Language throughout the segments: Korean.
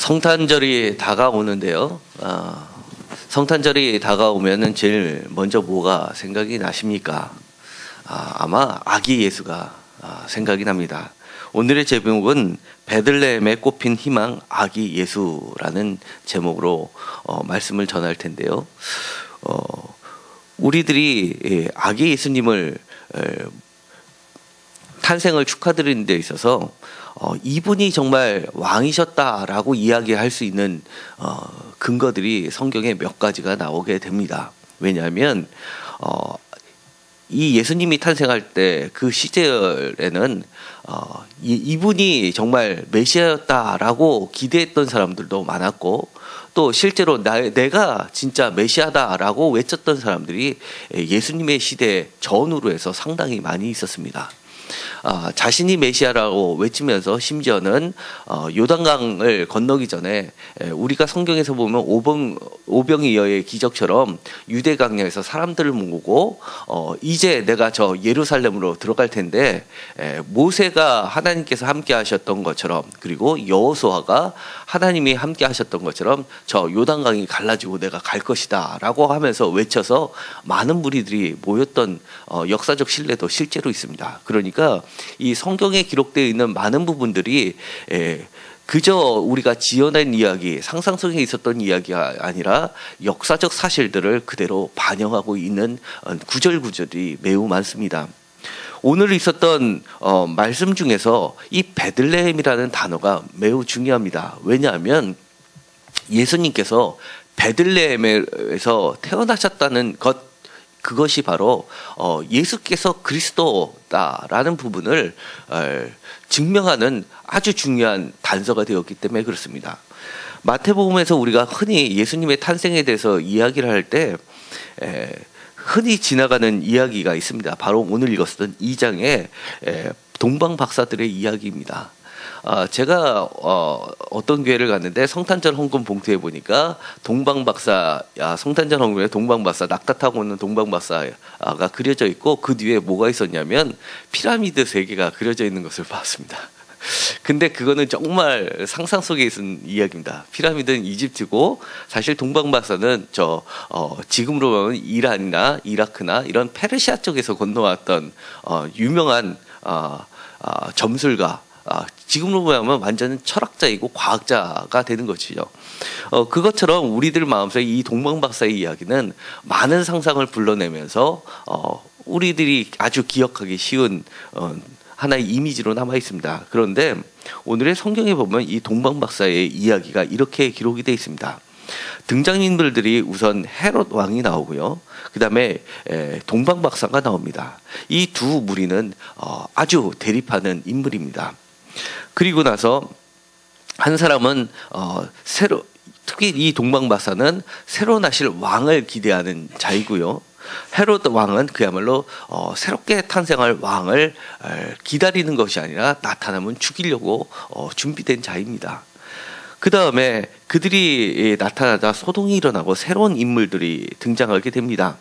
성탄절이 다가오는데요. 성탄절이 다가오면은 제일 먼저 뭐가 생각이 나십니까? 아마 아기 예수가 생각이 납니다. 오늘의 제목은 베들레헴에 꼽힌 희망 아기 예수라는 제목으로 말씀을 전할 텐데요. 우리들이 아기 예수님을 탄생을 축하드리는 데 있어서 이분이 정말 왕이셨다라고 이야기할 수 있는 근거들이 성경에 몇 가지가 나오게 됩니다. 왜냐하면 이 예수님이 탄생할 때 그 시절에는 이분이 정말 메시아였다라고 기대했던 사람들도 많았고, 또 실제로 내가 진짜 메시아다라고 외쳤던 사람들이 예수님의 시대 전후로 해서 상당히 많이 있었습니다. 자신이 메시아라고 외치면서 심지어는 요단강을 건너기 전에 우리가 성경에서 보면 오병이어의 기적처럼 유대 강야에서 사람들을 모으고 이제 내가 저 예루살렘으로 들어갈 텐데 모세가 하나님께서 함께 하셨던 것처럼, 그리고 여호수아가 하나님이 함께 하셨던 것처럼 저 요단강이 갈라지고 내가 갈 것이다 라고 하면서 외쳐서 많은 무리들이 모였던 역사적 신뢰도 실제로 있습니다. 그러니까 이 성경에 기록되어 있는 많은 부분들이 그저 우리가 지어낸 이야기, 상상 속에 있었던 이야기가 아니라 역사적 사실들을 그대로 반영하고 있는 구절구절이 매우 많습니다. 오늘 있었던 말씀 중에서 이 베들레헴이라는 단어가 매우 중요합니다. 왜냐하면 예수님께서 베들레헴에서 태어나셨다는 그것이 바로 예수께서 그리스도다라는 부분을 증명하는 아주 중요한 단서가 되었기 때문에 그렇습니다. 마태복음에서 우리가 흔히 예수님의 탄생에 대해서 이야기를 할 때 흔히 지나가는 이야기가 있습니다. 바로 오늘 읽었던 2장의 동방 박사들의 이야기입니다. 제가 어떤 교회를 갔는데 성탄절 헌금 봉투에 보니까 동방박사, 성탄절 헌금에 동방박사, 낙타 타고 오는 동방박사가 그려져 있고, 그 뒤에 뭐가 있었냐면 피라미드 3개가 그려져 있는 것을 봤습니다. 근데 그거는 정말 상상 속에 있는 이야기입니다. 피라미드는 이집트고, 사실 동방박사는 지금으로 보면 이란이나 이라크나 이런 페르시아 쪽에서 건너왔던 유명한 점술가, 지금으로 보면 완전히 철학자이고 과학자가 되는 것이죠. 그것처럼 우리들 마음속에 이 동방박사의 이야기는 많은 상상을 불러내면서 우리들이 아주 기억하기 쉬운 하나의 이미지로 남아 있습니다. 그런데 오늘의 성경에 보면 이 동방박사의 이야기가 이렇게 기록이 되어 있습니다. 등장인물들이 우선 헤롯 왕이 나오고요. 그 다음에 동방박사가 나옵니다. 이 두 무리는 아주 대립하는 인물입니다. 그리고 나서 한 사람은 특히 이 동방박사는 새로 나실 왕을 기대하는 자이고요. 헤롯 왕은 그야말로 새롭게 탄생할 왕을 기다리는 것이 아니라 나타나면 죽이려고 준비된 자입니다. 그 다음에 그들이 나타나자 소동이 일어나고 새로운 인물들이 등장하게 됩니다.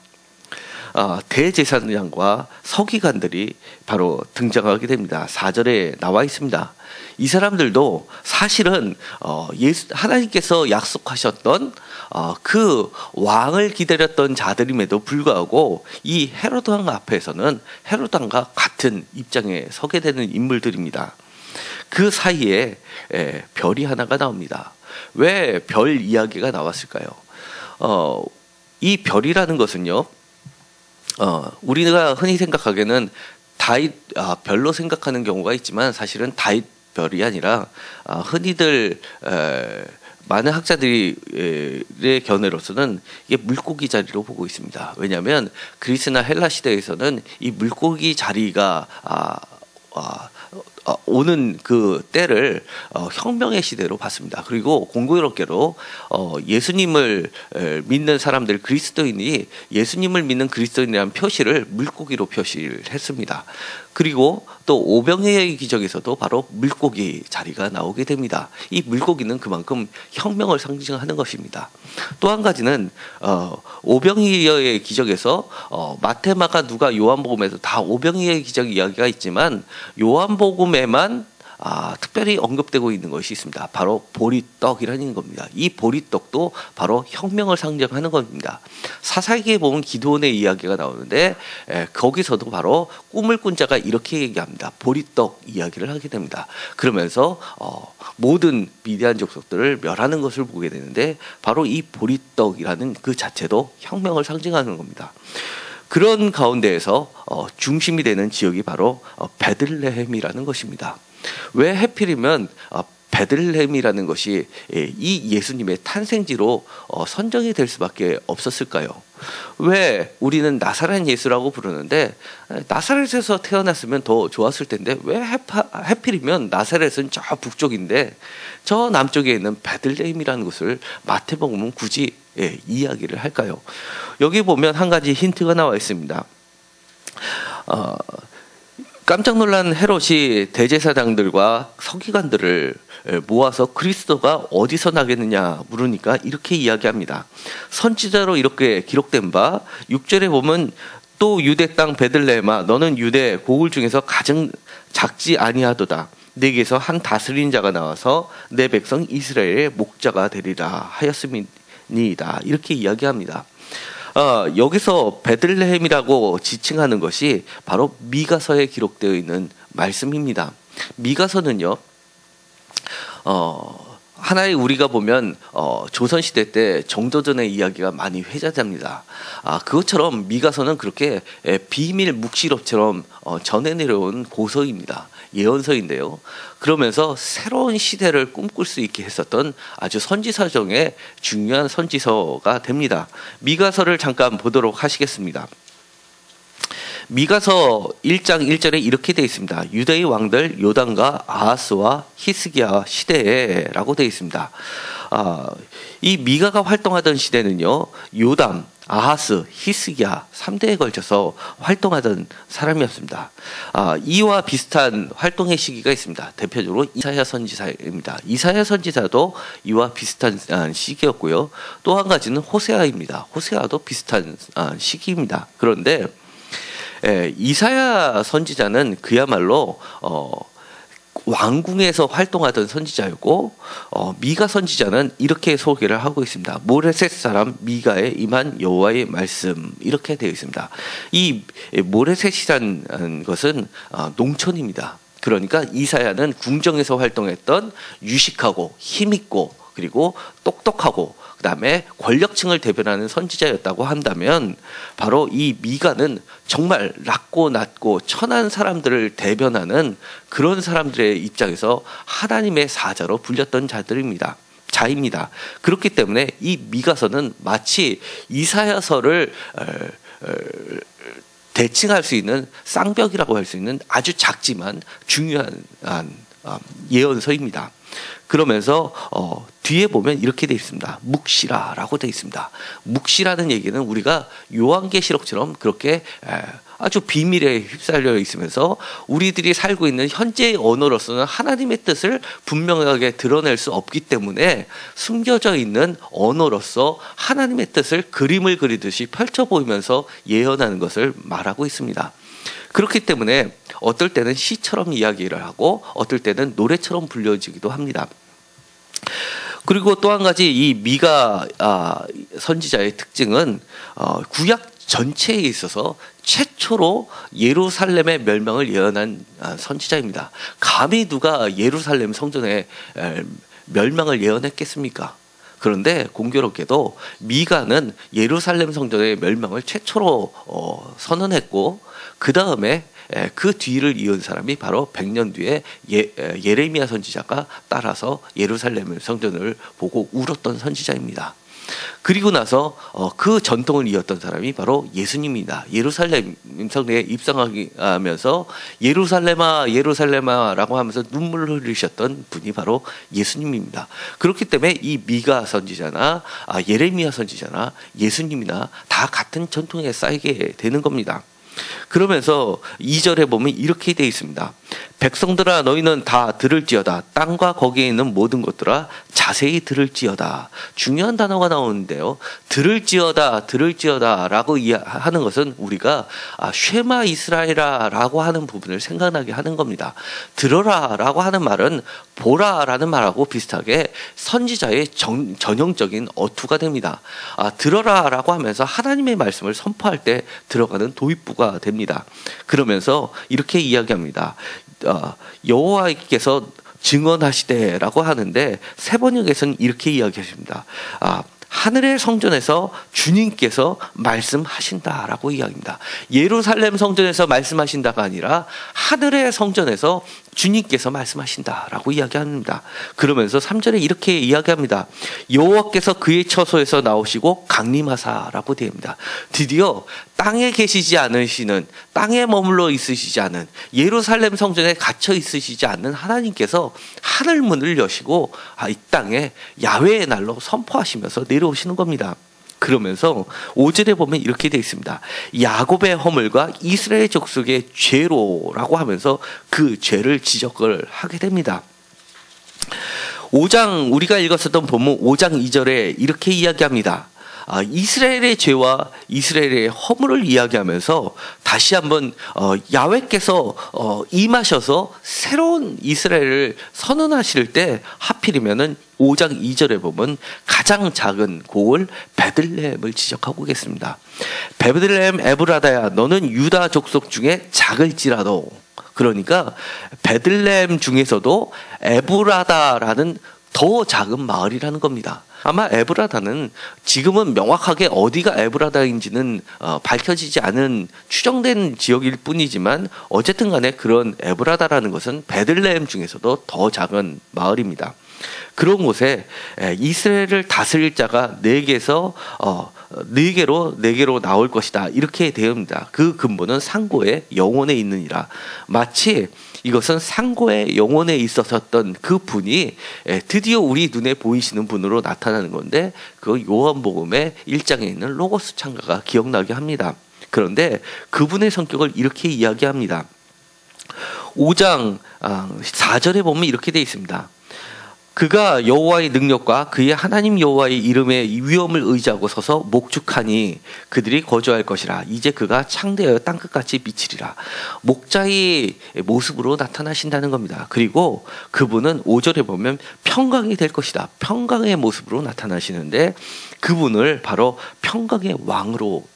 대제사장과 서기관들이 바로 등장하게 됩니다. 4절에 나와 있습니다. 이 사람들도 사실은 하나님께서 약속하셨던 그 왕을 기다렸던 자들임에도 불구하고 이 헤롯 왕 앞에서는 헤롯 왕과 같은 입장에 서게 되는 인물들입니다. 그 사이에 별이 하나가 나옵니다. 왜 별 이야기가 나왔을까요? 이 별이라는 것은요, 우리가 흔히 생각하기에는 다윗 별로 생각하는 경우가 있지만, 사실은 다윗 별이 아니라 흔히들 많은 학자들의 견해로서는 이게 물고기 자리로 보고 있습니다. 왜냐하면 그리스나 헬라 시대에서는 이 물고기 자리가 오는 그 때를 혁명의 시대로 봤습니다. 그리고 공교롭게도 예수님을 믿는 사람들, 그리스도인이 예수님을 믿는 그리스도인이라는 표시를 물고기로 표시를 했습니다. 그리고 또 오병이어의 기적에서도 바로 물고기 자리가 나오게 됩니다. 이 물고기는 그만큼 혁명을 상징하는 것입니다. 또 한 가지는 오병이어의 기적에서 마태, 마가, 누가, 요한복음에서 다 오병이어의 기적 이야기가 있지만 요한복음에만 특별히 언급되고 있는 것이 있습니다. 바로 보리떡이라는 겁니다. 이 보리떡도 바로 혁명을 상징하는 겁니다. 사사기에 보면 기드온의 이야기가 나오는데 거기서도 바로 꿈을 꾼 자가 이렇게 얘기합니다. 보리떡 이야기를 하게 됩니다. 그러면서 모든 미디안 족속들을 멸하는 것을 보게 되는데 바로 이 보리떡이라는 그 자체도 혁명을 상징하는 겁니다. 그런 가운데에서 중심이 되는 지역이 바로 베들레헴이라는 것입니다. 왜 하필이면 베들레헴이라는 것이 이 예수님의 탄생지로 선정이 될 수밖에 없었을까요? 왜 우리는 나사렛 예수라고 부르는데 나사렛에서 태어났으면 더 좋았을 텐데 왜 하필이면 나사렛은 저 북쪽인데 저 남쪽에 있는 베들레헴이라는 곳을 마태복음은 굳이 이야기를 할까요? 여기 보면 한 가지 힌트가 나와 있습니다. 깜짝 놀란 헤롯이 대제사장들과 서기관들을 모아서 그리스도가 어디서 나겠느냐 물으니까 이렇게 이야기합니다. 선지자로 이렇게 기록된 바 6절에 보면 또 유대 땅 베들레헴아 너는 유대 고을 중에서 가장 작지 아니하도다. 내게서 한 다스린 자가 나와서 내 백성 이스라엘의 목자가 되리라 하였음이니이다. 이렇게 이야기합니다. 여기서 베들레헴이라고 지칭하는 것이 바로 미가서에 기록되어 있는 말씀입니다. 미가서는요, 하나의 우리가 보면 조선시대 때 정조전의 이야기가 많이 회자됩니다. 그것처럼 미가서는 그렇게 비밀 묵시록처럼 전해 내려온 고서입니다. 예언서인데요. 그러면서 새로운 시대를 꿈꿀 수 있게 했었던 아주 선지서 중에 중요한 선지서가 됩니다. 미가서를 잠깐 보도록 하시겠습니다. 미가서 1장 1절에 이렇게 되어 있습니다. 유다의 왕들 요담과 아하스와 히스기야 시대에 라고 되어 있습니다. 이 미가가 활동하던 시대는요, 요담, 아하스, 히스기야 3대에 걸쳐서 활동하던 사람이었습니다. 이와 비슷한 활동의 시기가 있습니다. 대표적으로 이사야 선지자입니다. 이사야 선지자도 이와 비슷한 시기였고요. 또 한 가지는 호세아입니다. 호세아도 비슷한 시기입니다. 그런데 이사야 선지자는 그야말로 왕궁에서 활동하던 선지자였고 미가 선지자는 이렇게 소개를 하고 있습니다. 모레셋 사람 미가에 임한 여호와의 말씀 이렇게 되어 있습니다. 이 모레셋이라는 것은 농촌입니다. 그러니까 이사야는 궁정에서 활동했던 유식하고 힘있고 그리고 똑똑하고 그 다음에 권력층을 대변하는 선지자였다고 한다면 바로 이 미가는 정말 낮고 낮고 천한 사람들을 대변하는 그런 사람들의 입장에서 하나님의 사자로 불렸던 자입니다. 그렇기 때문에 이 미가서는 마치 이사야서를 대칭할 수 있는 쌍벽이라고 할 수 있는 아주 작지만 중요한 예언서입니다. 그러면서 뒤에 보면 이렇게 되어 있습니다. 묵시라라고 되어 있습니다. 묵시라는 얘기는 우리가 요한계시록처럼 그렇게 아주 비밀에 휩쓸려 있으면서 우리들이 살고 있는 현재의 언어로서는 하나님의 뜻을 분명하게 드러낼 수 없기 때문에 숨겨져 있는 언어로서 하나님의 뜻을 그림을 그리듯이 펼쳐 보이면서 예언하는 것을 말하고 있습니다. 그렇기 때문에 어떨 때는 시처럼 이야기를 하고 어떨 때는 노래처럼 불려지기도 합니다. 그리고 또 한 가지 이 미가 선지자의 특징은 구약 전체에 있어서 최초로 예루살렘의 멸망을 예언한 선지자입니다. 감히 누가 예루살렘 성전의 멸망을 예언했겠습니까? 그런데 공교롭게도 미가는 예루살렘 성전의 멸망을 최초로 선언했고 그 다음에 그 뒤를 이은 사람이 바로 100년 뒤에 예레미야 선지자가 따라서 예루살렘 성전을 보고 울었던 선지자입니다. 그리고 나서 그 전통을 이었던 사람이 바로 예수님입니다. 예루살렘 성전에 입성하면서 예루살렘아 예루살렘아라고 하면서 눈물을 흘리셨던 분이 바로 예수님입니다. 그렇기 때문에 이 미가 선지자나 예레미야 선지자나 예수님이나 다 같은 전통에 쌓이게 되는 겁니다. 그러면서 2절에 보면 이렇게 되어 있습니다. 백성들아 너희는 다 들을지어다. 땅과 거기에 있는 모든 것들아 자세히 들을지어다. 중요한 단어가 나오는데요. 들을지어다 라고 하는 것은 우리가 쉐마 이스라엘아 라고 하는 부분을 생각나게 하는 겁니다. 들어라 라고 하는 말은 보라 라는 말하고 비슷하게 선지자의 전형적인 어투가 됩니다. 들어라 라고 하면서 하나님의 말씀을 선포할 때 들어가는 도입부가 됩니다. 그러면서 이렇게 이야기합니다. 여호와께서 증언하시되라고 하는데 세 번역에서는 이렇게 이야기하십니다. 하늘의 성전에서 주님께서 말씀하신다라고 이야기합니다. 예루살렘 성전에서 말씀하신다가 아니라 하늘의 성전에서 주님께서 말씀하신다라고 이야기합니다. 그러면서 3절에 이렇게 이야기합니다. 여호와께서 그의 처소에서 나오시고 강림하사라고 되어있습니다. 드디어 땅에 계시지 않으시는, 땅에 머물러 있으시지 않은, 예루살렘 성전에 갇혀 있으시지 않는 하나님께서 하늘 문을 여시고 이 땅에 야훼의 날로 선포하시면서 내려오시는 겁니다. 그러면서 5절에 보면 이렇게 되어 있습니다. 야곱의 허물과 이스라엘 족속의 죄로라고 하면서 그 죄를 지적을 하게 됩니다. 5장 우리가 읽었었던 본문 5장 2절에 이렇게 이야기합니다. 이스라엘의 죄와 이스라엘의 허물을 이야기하면서 다시 한번 야훼께서 임하셔서 새로운 이스라엘을 선언하실 때 하필이면은 5장 2절에 보면 가장 작은 고을 베들레헴을 지적하고 계십니다. 베들레헴 에브라다야 너는 유다 족속 중에 작을지라도, 그러니까 베들레헴 중에서도 에브라다라는 더 작은 마을이라는 겁니다. 아마 에브라다는 지금은 명확하게 어디가 에브라다인지는 밝혀지지 않은 추정된 지역일 뿐이지만 어쨌든 간에 그런 에브라다라는 것은 베들레헴 중에서도 더 작은 마을입니다. 그런 곳에 이스라엘을 다스릴 자가 4개로 나올 것이다. 이렇게 되옵니다. 그 근본은 상고의 영혼에 있느니라. 마치 이것은 상고의 영혼에 있었던 그 분이 드디어 우리 눈에 보이시는 분으로 나타나는 건데, 그 요한복음의 1장에 있는 로고스 창가가 기억나게 합니다. 그런데 그분의 성격을 이렇게 이야기합니다. 5장 4절에 보면 이렇게 되어 있습니다. 그가 여호와의 능력과 그의 하나님 여호와의 이름의 위엄을 의지하고 서서 목축하니 그들이 거주할 것이라. 이제 그가 창대하여 땅끝같이 비치리라. 목자의 모습으로 나타나신다는 겁니다. 그리고 그분은 5절에 보면 평강이 될 것이다. 평강의 모습으로 나타나시는데 그분을 바로 평강의 왕으로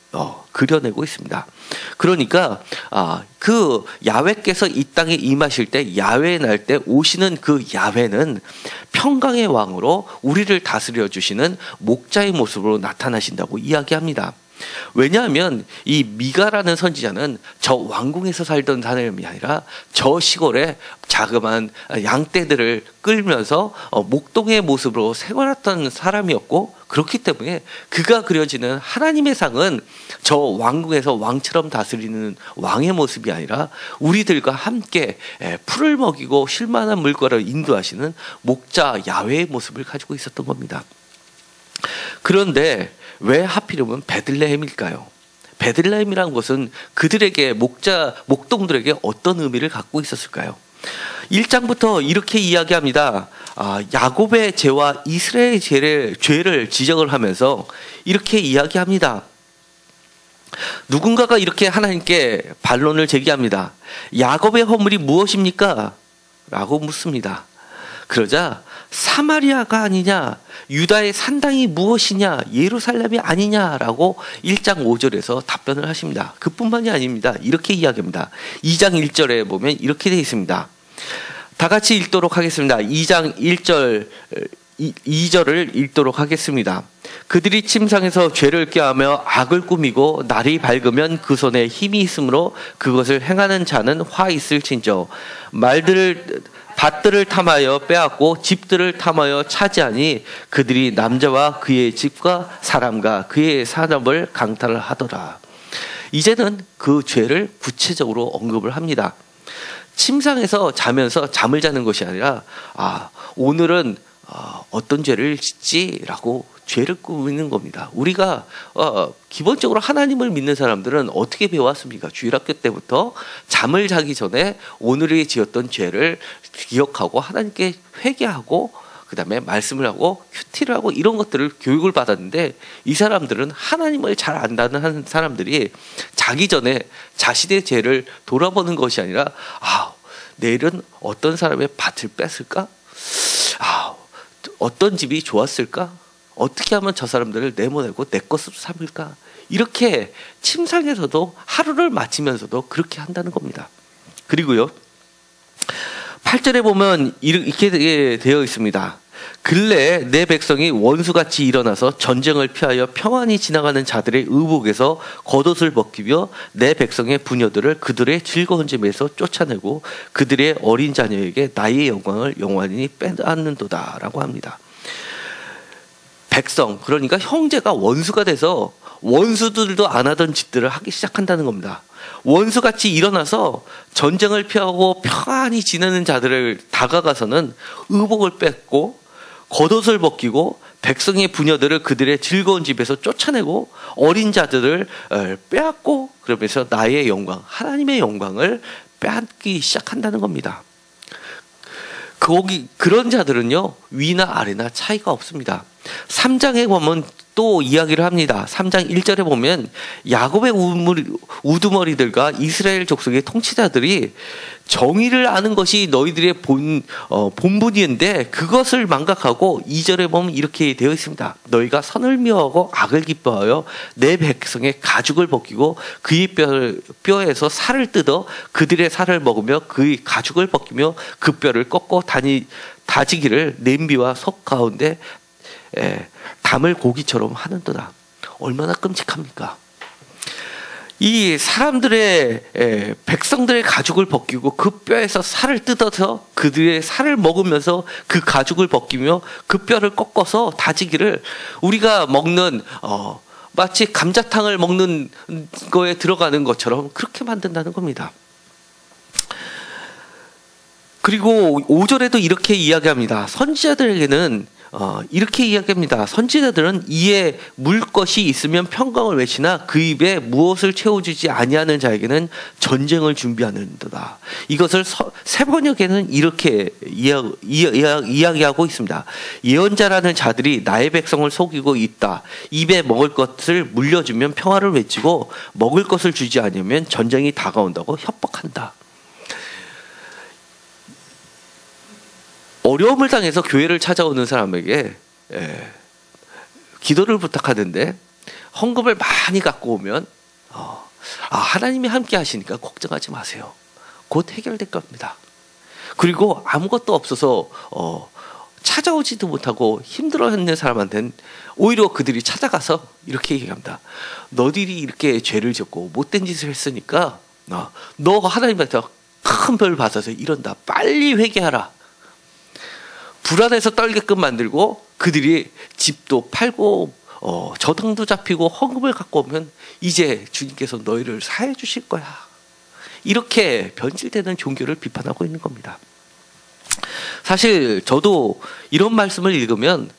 그려내고 있습니다. 그러니까 그 야훼께서 이 땅에 임하실 때, 야훼의 날 때 오시는 그 야훼는 평강의 왕으로 우리를 다스려 주시는 목자의 모습으로 나타나신다고 이야기합니다. 왜냐하면 이 미가라는 선지자는 저 왕궁에서 살던 사람이 아니라 저 시골에 자그마한 양떼들을 끌면서 목동의 모습으로 생활했던 사람이었고, 그렇기 때문에 그가 그려지는 하나님의 상은 저 왕궁에서 왕처럼 다스리는 왕의 모습이 아니라 우리들과 함께 풀을 먹이고 쉴만한 물가를 인도하시는 목자 야훼의 모습을 가지고 있었던 겁니다. 그런데 왜 하필이면 베들레헴일까요? 베들레헴이라는 것은 그들에게 목동들에게 어떤 의미를 갖고 있었을까요? 1장부터 이렇게 이야기합니다. 야곱의 죄와 이스라엘의 죄를 지적을 하면서 이렇게 이야기합니다. 누군가가 이렇게 하나님께 반론을 제기합니다. 야곱의 허물이 무엇입니까? 라고 묻습니다. 그러자 사마리아가 아니냐, 유다의 산당이 무엇이냐, 예루살렘이 아니냐라고 1장 5절에서 답변을 하십니다. 그뿐만이 아닙니다. 이렇게 이야기합니다. 2장 1절에 보면 이렇게 되어 있습니다. 다 같이 읽도록 하겠습니다. 2장 2절을 읽도록 하겠습니다. 그들이 침상에서 죄를 꾀하며 악을 꾸미고 날이 밝으면 그 손에 힘이 있으므로 그것을 행하는 자는 화 있을진저. 밭들을 탐하여 빼앗고 집들을 탐하여 차지하니 그들이 남자와 그의 집과 사람과 그의 산업을 강탈을 하더라. 이제는 그 죄를 구체적으로 언급을 합니다. 침상에서 자면서 잠을 자는 것이 아니라 오늘은 어떤 죄를 짓지라고 죄를 꾸미는 겁니다. 우리가 기본적으로 하나님을 믿는 사람들은 어떻게 배워왔습니까? 주일학교 때부터 잠을 자기 전에 오늘이 지었던 죄를 기억하고 하나님께 회개하고 그 다음에 말씀을 하고 큐티를 하고 이런 것들을 교육을 받았는데, 이 사람들은 하나님을 잘 안다는 사람들이 자기 전에 자신의 죄를 돌아보는 것이 아니라 내일은 어떤 사람의 밭을 뺐을까? 어떤 집이 좋았을까? 어떻게 하면 저 사람들을 내보내고 내 것으로 삼을까? 이렇게 침상에서도 하루를 마치면서도 그렇게 한다는 겁니다. 그리고요, 8절에 보면 이렇게 되어 있습니다. 근래 내 백성이 원수같이 일어나서 전쟁을 피하여 평안히 지나가는 자들의 의복에서 겉옷을 벗기며 내 백성의 부녀들을 그들의 즐거운 집에서 쫓아내고 그들의 어린 자녀에게 나의 영광을 영원히 빼앗는도다 라고 합니다. 백성, 그러니까 형제가 원수가 돼서 원수들도 안 하던 짓들을 하기 시작한다는 겁니다. 원수같이 일어나서 전쟁을 피하고 평안히 지내는 자들을 다가가서는 의복을 뺏고 겉옷을 벗기고 백성의 부녀들을 그들의 즐거운 집에서 쫓아내고 어린 자들을 빼앗고, 그러면서 나의 영광, 하나님의 영광을 빼앗기 시작한다는 겁니다. 그런 자들은요, 위나 아래나 차이가 없습니다. 3장에 보면 또 이야기를 합니다. 3장 1절에 보면 야곱의 우두머리들과 이스라엘 족속의 통치자들이 정의를 아는 것이 너희들의 본분이었는데 그것을 망각하고 2절에 보면 이렇게 되어 있습니다. 너희가 선을 미워하고 악을 기뻐하여 내 백성의 가죽을 벗기고 그의 뼈에서 살을 뜯어 그들의 살을 먹으며 그의 가죽을 벗기며 그 뼈를 꺾고 다지기를 냄비와 속 가운데 담을 고기처럼 하는도다. 얼마나 끔찍합니까? 이 사람들의 백성들의 가죽을 벗기고 그 뼈에서 살을 뜯어서 그들의 살을 먹으면서 그 가죽을 벗기며 그 뼈를 꺾어서 다지기를 우리가 먹는 마치 감자탕을 먹는 거에 들어가는 것처럼 그렇게 만든다는 겁니다. 그리고 5절에도 이렇게 이야기합니다. 선지자들에게는 이렇게 이야기합니다. 선지자들은 이에 물 것이 있으면 평강을 외치나 그 입에 무엇을 채워주지 아니하는 자에게는 전쟁을 준비하는도다. 이것을 세번역에는 이렇게 이야기하고 있습니다. 예언자라는 자들이 나의 백성을 속이고 있다. 입에 먹을 것을 물려주면 평화를 외치고 먹을 것을 주지 않으면 전쟁이 다가온다고 협박한다. 어려움을 당해서 교회를 찾아오는 사람에게 기도를 부탁하는데 헌금을 많이 갖고 오면 하나님이 함께 하시니까 걱정하지 마세요. 곧 해결될 겁니다. 그리고 아무것도 없어서 찾아오지도 못하고 힘들어하는 사람한테는 오히려 그들이 찾아가서 이렇게 얘기합니다. 너들이 이렇게 죄를 짓고 못된 짓을 했으니까 너 하나님한테 큰 벌 받아서 이런다. 빨리 회개하라. 불안해서 떨게끔 만들고 그들이 집도 팔고 저당도 잡히고 헌금을 갖고 오면 이제 주님께서 너희를 사해 주실 거야. 이렇게 변질되는 종교를 비판하고 있는 겁니다. 사실 저도 이런 말씀을 읽으면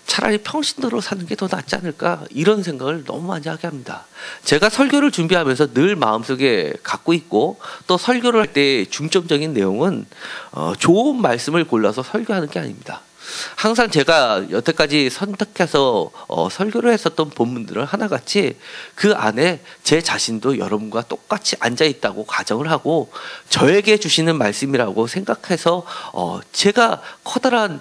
차라리 평신도로 사는 게 더 낫지 않을까 이런 생각을 너무 많이 하게 합니다. 제가 설교를 준비하면서 늘 마음속에 갖고 있고 또 설교를 할 때 중점적인 내용은 좋은 말씀을 골라서 설교하는 게 아닙니다. 항상 제가 여태까지 선택해서 설교를 했었던 본문들은 하나같이 그 안에 제 자신도 여러분과 똑같이 앉아있다고 가정을 하고 저에게 주시는 말씀이라고 생각해서 제가 커다란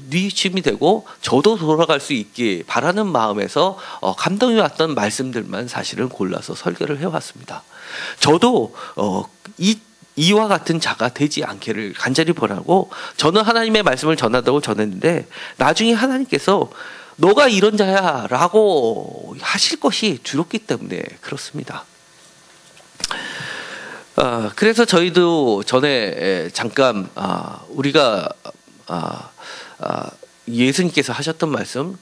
뉘우침이 되고 저도 돌아갈 수 있게 바라는 마음에서 감동이 왔던 말씀들만 사실은 골라서 설교를 해왔습니다. 저도 이와 같은 자가 되지 않기를 간절히 바라고 저는 하나님의 말씀을 전하다고 전했는데 나중에 하나님께서 너가 이런 자야 라고 하실 것이 두렵기 때문에 그렇습니다. 그래서 저희도 전에 잠깐 우리가 예수님께서 하셨던 말씀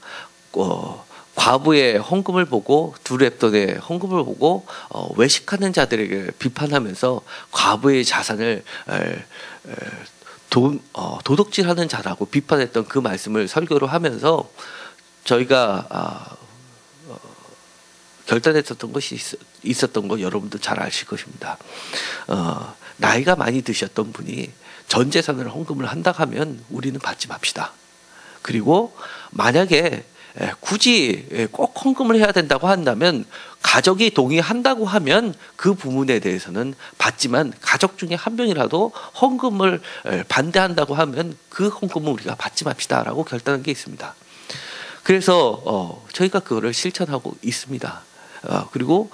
과부의 헌금을 보고 두렙돈의 헌금을 보고 외식하는 자들에게 비판하면서 과부의 자산을 도둑질하는 자라고 비판했던 그 말씀을 설교로 하면서 저희가 결단했었던 것이 있었던 거 여러분도 잘 아실 것입니다. 나이가 많이 드셨던 분이 전 재산을 헌금을 한다 하면 우리는 받지 맙시다. 그리고 만약에 굳이 꼭 헌금을 해야 된다고 한다면 가족이 동의한다고 하면 그 부분에 대해서는 받지만 가족 중에 한 명이라도 헌금을 반대한다고 하면 그 헌금은 우리가 받지 맙시다라고 결단한 게 있습니다. 그래서 저희가 그거를 실천하고 있습니다. 그리고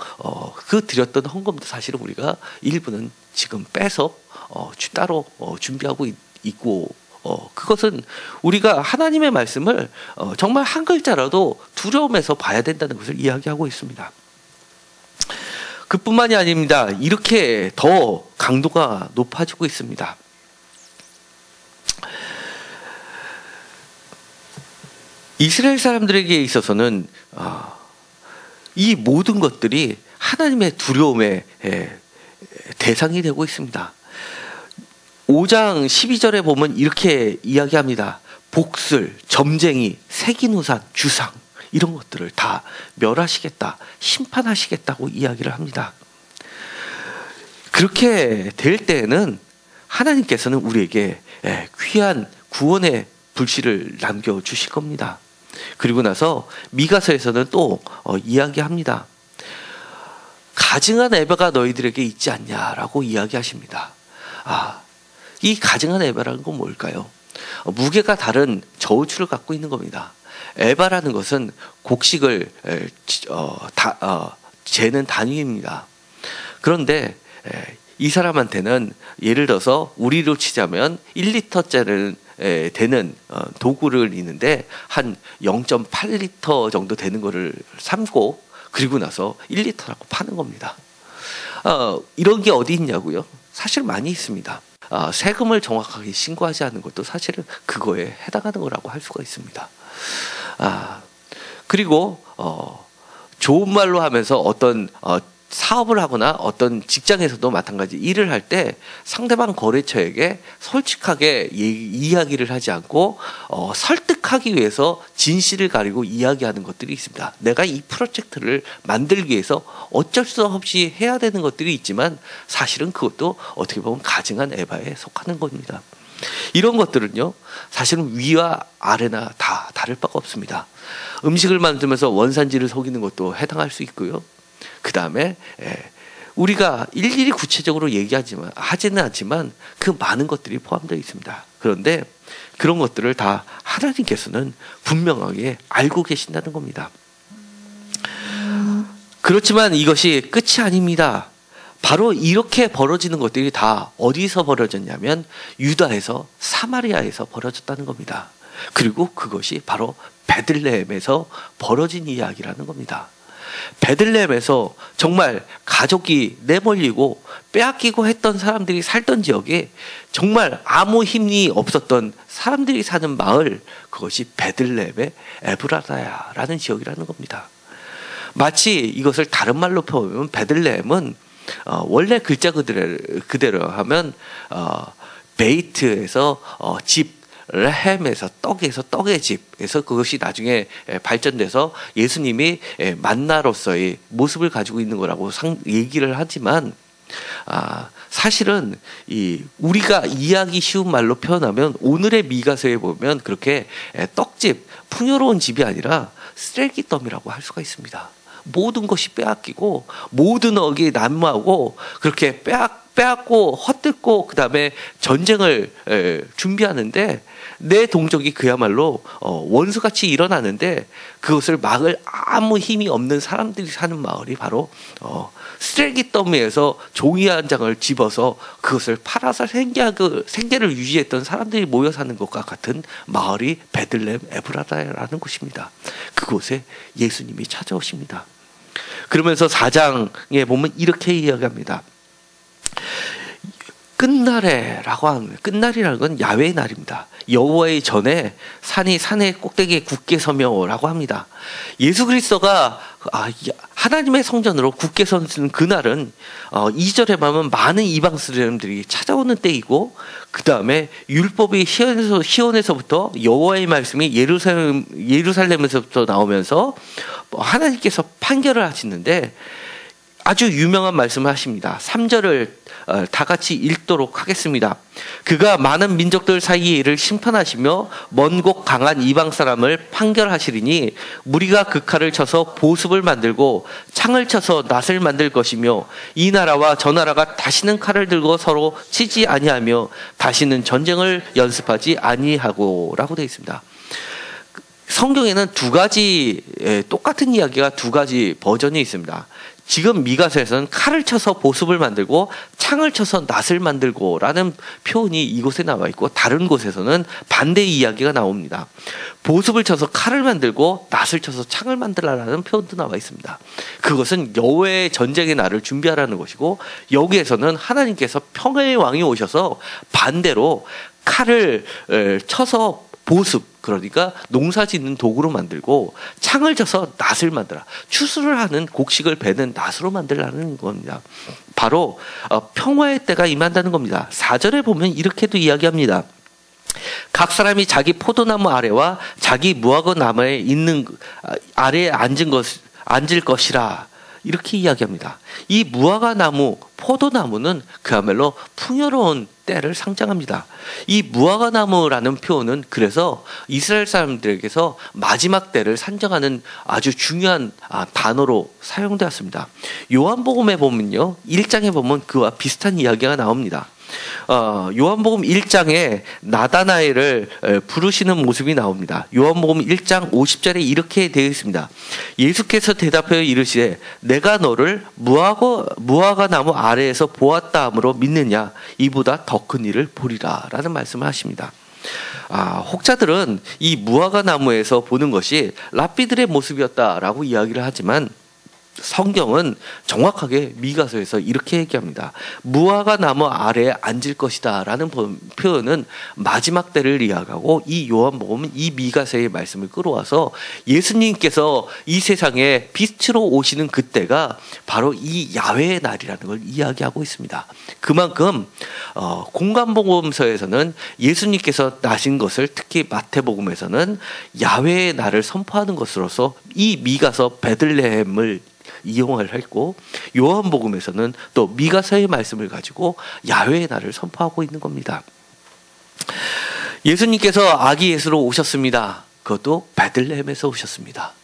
그 드렸던 헌금도 사실은 우리가 일부는 지금 빼서 따로 준비하고 있고 그것은 우리가 하나님의 말씀을 정말 한 글자라도 두려움에서 봐야 된다는 것을 이야기하고 있습니다. 그뿐만이 아닙니다. 이렇게 더 강도가 높아지고 있습니다. 이스라엘 사람들에게 있어서는 이 모든 것들이 하나님의 두려움의 대상이 되고 있습니다. 5장 12절에 보면 이렇게 이야기합니다. 복슬, 점쟁이, 세기누산, 주상 이런 것들을 다 멸하시겠다, 심판하시겠다고 이야기를 합니다. 그렇게 될 때에는 하나님께서는 우리에게 귀한 구원의 불씨를 남겨주실 겁니다. 그리고 나서 미가서에서는 또 이야기합니다. 가증한 에바가 너희들에게 있지 않냐라고 이야기하십니다. 이 가증한 에바라는 건 뭘까요? 무게가 다른 저우추를 갖고 있는 겁니다. 에바라는 것은 곡식을 재는 단위입니다. 그런데 이 사람한테는 예를 들어서 우리로 치자면 1리터짜리 되는 도구를 있는데 한 0.8리터 정도 되는 거를 삶고 그리고 나서 1리터라고 파는 겁니다. 이런 게 어디 있냐고요? 사실 많이 있습니다. 세금을 정확하게 신고하지 않는 것도 사실은 그거에 해당하는 거라고 할 수가 있습니다. 그리고 좋은 말로 하면서 어떤 사업을 하거나 어떤 직장에서도 마찬가지 일을 할 때 상대방 거래처에게 솔직하게 이야기를 하지 않고 설득하기 위해서 진실을 가리고 이야기하는 것들이 있습니다. 내가 이 프로젝트를 만들기 위해서 어쩔 수 없이 해야 되는 것들이 있지만 사실은 그것도 어떻게 보면 가증한 에바에 속하는 겁니다. 이런 것들은요 사실은 위와 아래나 다 다를 바가 없습니다. 음식을 만들면서 원산지를 속이는 것도 해당할 수 있고요. 그 다음에 우리가 일일이 구체적으로 하지는 않지만 그 많은 것들이 포함되어 있습니다. 그런데 그런 것들을 다 하나님께서는 분명하게 알고 계신다는 겁니다. 그렇지만 이것이 끝이 아닙니다. 바로 이렇게 벌어지는 것들이 다 어디서 벌어졌냐면 유다에서 사마리아에서 벌어졌다는 겁니다. 그리고 그것이 바로 베들레헴에서 벌어진 이야기라는 겁니다. 베들레헴에서 정말 가족이 내몰리고 빼앗기고 했던 사람들이 살던 지역에 정말 아무 힘이 없었던 사람들이 사는 마을, 그것이 베들레헴의 에브라다야라는 지역이라는 겁니다. 마치 이것을 다른 말로 표현하면 베들레헴은 원래 글자 그대로 하면 베이트에서 집, 레헴에서 떡의 집에서 그것이 나중에 발전돼서 예수님이 만나로서의 모습을 가지고 있는 거라고 얘기를 하지만 사실은 우리가 이해하기 쉬운 말로 표현하면 오늘의 미가서에 보면 그렇게 떡집, 풍요로운 집이 아니라 쓰레기 더미라고 할 수가 있습니다. 모든 것이 빼앗기고 모든 어기 난무하고 그렇게 빼앗고 헛뜯고 그 다음에 전쟁을 준비하는데 내 동족이 그야말로 원수같이 일어나는데 그것을 막을 아무 힘이 없는 사람들이 사는 마을이 바로 쓰레기 더미에서 종이 한 장을 집어서 그것을 팔아서 생계를 유지했던 사람들이 모여 사는 것과 같은 마을이 베들레헴 에브라다라는 곳입니다. 그곳에 예수님이 찾아오십니다. 그러면서 4장에 보면 이렇게 이야기합니다. 끝날에라고 합니다. 끝날이라는 건 야훼의 날입니다. 여호와의 전에 산이 산의 꼭대기에 굳게 서며라고 합니다. 예수 그리스도가 하나님의 성전으로 굳게 서는 그날은 2절에 보면 많은 이방 사람들이 찾아오는 때이고, 그 다음에 율법이 시온에서부터 여호와의 말씀이 예루살렘에서부터 나오면서 하나님께서 판결을 하시는데 아주 유명한 말씀을 하십니다. 3절을 다 같이 읽도록 하겠습니다. 그가 많은 민족들 사이에 이를 심판하시며 먼 곳 강한 이방 사람을 판결하시리니 무리가 그 칼을 쳐서 보습을 만들고 창을 쳐서 낫을 만들 것이며 이 나라와 저 나라가 다시는 칼을 들고 서로 치지 아니하며 다시는 전쟁을 연습하지 아니하고 라고 되어 있습니다. 성경에는 두 가지 똑같은 이야기가 두 가지 버전이 있습니다. 지금 미가서에서는 칼을 쳐서 보습을 만들고 창을 쳐서 낫을 만들고 라는 표현이 이곳에 나와 있고, 다른 곳에서는 반대의 이야기가 나옵니다. 보습을 쳐서 칼을 만들고 낫을 쳐서 창을 만들라라는 표현도 나와 있습니다. 그것은 여호와의 전쟁의 날을 준비하라는 것이고, 여기에서는 하나님께서 평화의 왕이 오셔서 반대로 칼을 쳐서 보습, 그러니까 농사 짓는 도구로 만들고 창을 쳐서 낫을 만들어 추수를 하는 곡식을 베는 낫으로 만들라는 겁니다. 바로 평화의 때가 임한다는 겁니다. 4절에 보면 이렇게도 이야기합니다. 각 사람이 자기 포도나무 아래와 자기 무화과 나무에 있는 아래에 앉을 것이라 이렇게 이야기합니다. 이 무화과 나무, 포도나무는 그야말로 풍요로운 때를 상징합니다. 이 무화과 나무라는 표현은 그래서 이스라엘 사람들에게서 마지막 때를 산정하는 아주 중요한 단어로 사용되었습니다. 요한복음에 보면요, 1장에 보면 그와 비슷한 이야기가 나옵니다. 요한복음 1장에 나다나엘을 부르시는 모습이 나옵니다. 요한복음 1장 50절에 이렇게 되어 있습니다. 예수께서 대답하여 이르시되 내가 너를 무화과 나무 아래에서 보았다 함으로 믿느냐? 이보다 더 큰 일을 보리라 라는 말씀을 하십니다. 혹자들은 이 무화과 나무에서 보는 것이 랍비들의 모습이었다라고 이야기를 하지만, 성경은 정확하게 미가서에서 이렇게 얘기합니다. 무화과 나무 아래에 앉을 것이다 라는 표현은 마지막 때를 이야기하고, 이 요한복음은 이 미가서의 말씀을 끌어와서 예수님께서 이 세상에 빛으로 오시는 그때가 바로 이 야훼의 날이라는 걸 이야기하고 있습니다. 그만큼 공관복음서에서는 예수님께서 나신 것을, 특히 마태복음에서는 야훼의 날을 선포하는 것으로서 이 미가서 베들레헴을 이용을 했고, 요한복음에서는 또 미가서의 말씀을 가지고 야훼의 날을 선포하고 있는 겁니다. 예수님께서 아기 예수로 오셨습니다. 그것도 베들레헴에서 오셨습니다.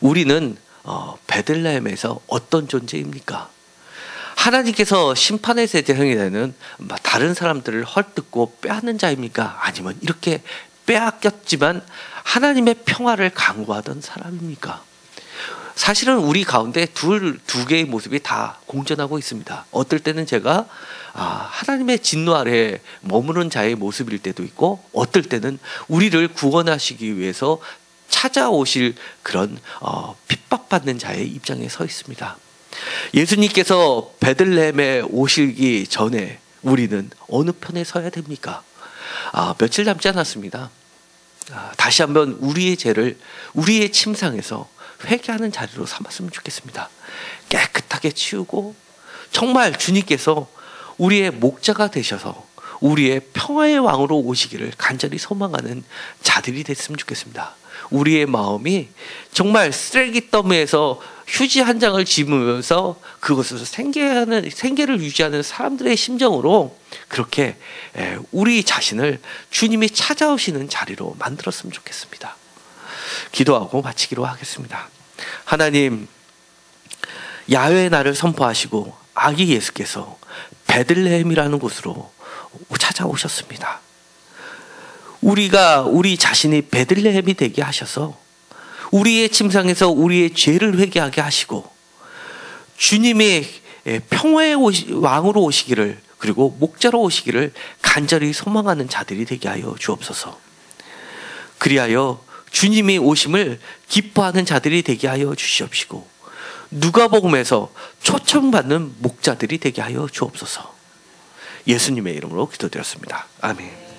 우리는 베들레헴에서 어떤 존재입니까? 하나님께서 심판의 대상이 되는 다른 사람들을 헐뜯고 빼앗는 자입니까? 아니면 이렇게 빼앗겼지만 하나님의 평화를 강구하던 사람입니까? 사실은 우리 가운데 두 개의 모습이 다 공존하고 있습니다. 어떨 때는 제가 하나님의 진노 아래에 머무는 자의 모습일 때도 있고, 어떨 때는 우리를 구원하시기 위해서 찾아오실 그런 핍박받는 자의 입장에 서 있습니다. 예수님께서 베들레헴에 오시기 전에 우리는 어느 편에 서야 됩니까? 며칠 남지 않았습니다. 다시 한번 우리의 죄를 우리의 침상에서 회개하는 자리로 삼았으면 좋겠습니다. 깨끗하게 치우고 정말 주님께서 우리의 목자가 되셔서 우리의 평화의 왕으로 오시기를 간절히 소망하는 자들이 됐으면 좋겠습니다. 우리의 마음이 정말 쓰레기 더미에서 휴지 한 장을 집으면서 그것에서 생계를 유지하는 사람들의 심정으로 그렇게 우리 자신을 주님이 찾아오시는 자리로 만들었으면 좋겠습니다. 기도하고 마치기로 하겠습니다. 하나님, 야훼의 날을 선포하시고 아기 예수께서 베들레헴이라는 곳으로 찾아오셨습니다. 우리가 우리 자신이 베들레헴이 되게 하셔서 우리의 침상에서 우리의 죄를 회개하게 하시고 주님의 평화의 왕으로 오시기를, 그리고 목자로 오시기를 간절히 소망하는 자들이 되게 하여 주옵소서. 그리하여 주님의 오심을 기뻐하는 자들이 되게 하여 주시옵시고 누가복음에서 초청받는 목자들이 되게 하여 주옵소서. 예수님의 이름으로 기도드렸습니다. 아멘.